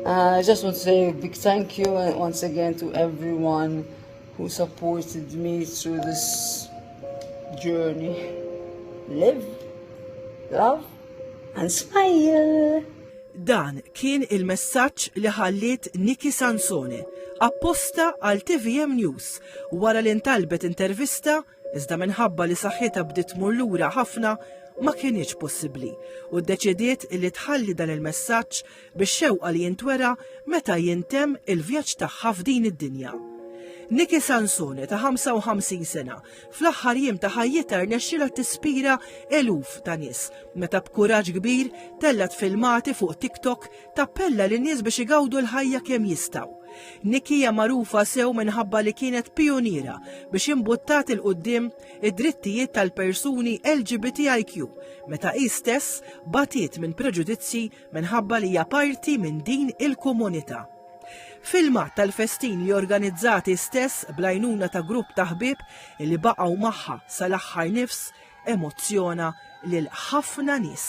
I just want to say a big thank you once again to everyone who supported me through this journey. Live, love, and smile. Dan kien il-messaġġ li ħalliet Nikki Sansone apposta għal TVM News wara li ntalbet intervista iżda minħabba li saħħitha bdiet tmur lura ħafna ma kienx possibbli u ddeċidiet li tħalli dan il-messaġġ bix-xewqa li jintwera meta jintemm il-vjaġġ tagħha f'din id-dinja. Nikki Sansone ta' 55 sena fl-aħħar jiem ta' ħajjitha rnexxilha tispira eluf ta' nies meta b'kuraġġ kbir tellat filmati fuq TikTok tappella lin nies biex igawdu l-ħajja kemm jistgħu. Nikki hija magħrufa sew minħabba li kienet pionira biex imbuttat il quddiem id-drittijiet tal-persuni LGBTIQ meta hi stess batiet minn preġudizzi minħabba li hija parti minn din il-komunità. Filmat tal-festin li organizzati stess blajnuna ta' grupp ta' ħbieb li baqgħu magħha sal-aħħar nifs emozzjona lil ħafna nies.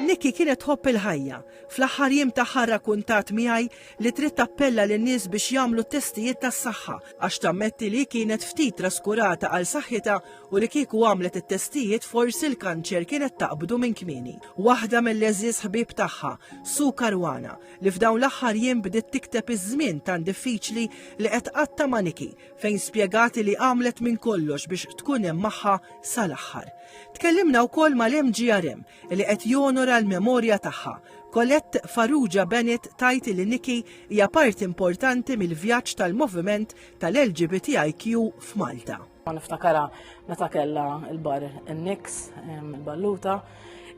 Nikki kienet tħobb il-ħajja. Fl-aħħar jiem tagħha rrakkuntat miegħi li trid tappella lin-nies biex jagħmlu testijiet tas-saħħa għax tammetti li kienet ftit traskurata għal saħħitha u li kieku għamlet it-testijiet forsi l-kanċer kienet taqbdu minn kmieni. Waħda mill-eżiż ħbieb tagħha, Su Karwana, li f'dawn l-aħħar jiem bdiet tikteb iż-żmien tan diffiċli li qed qatta ma' Nikki fejn spjegati li għamlet minn kollox biex tkun hemm magħha sal-aħħar. Tkellimna wkoll mal-MGRM li qed jonora l-memorja tagħha. Colette Farrugia Bennett tajt li Nikki hija parti importanti mill-vjaġġ tal-moviment tal-LGBTIQ f'Malta. Niftakara meta kellha l-bar in-Nix, il-balluta,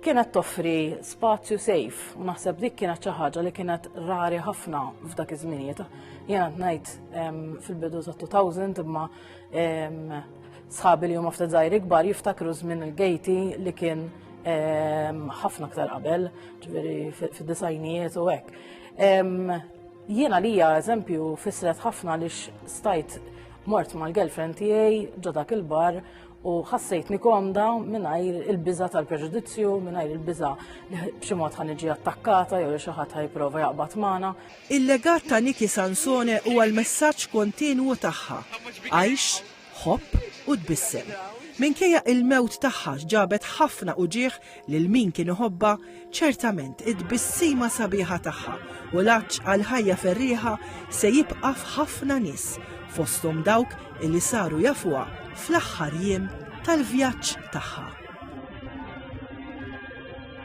kienet toffri spazju safe u naħseb dik kienet xi ħaġa li kienet rari ħafna f'dak iż-żminijiet. Jiena ngħid fil-bidu ta' 2000 imma sħabi li huma ftit żgħir ikbar jiftakru żmien il-gejti li kien ħafna aktar qabel, ġifieri fid-disajnijiet u hekk. Jiena lija eżempju fissret ħafna li stajt mort mal-girlfriend tiegħi ġo dak il-bar u ħassejtni komda mingħajr il-biża' tal-preġudizzju, mingħajr il-biża' li b'xi mod ħa niġi attakkata jew li xi ħadd ħajprova jaqbad magħna. Il-legat ta' Nikki Sansone huwa l-messaġġ kontinwu tagħha. Għajx, ħobb u tbissem. Minkejja il-mewt tagħha ġabet ħafna uġieħ lil min kien iħobba, ċertament id-bissima sabiħa tagħha u l-għaġġ għal ħajja ferrieħa se jibqa' f'ħafna nies fosthom dawk illi saru jafuha fl-aħħar jiem tal-vjaġġ tagħha.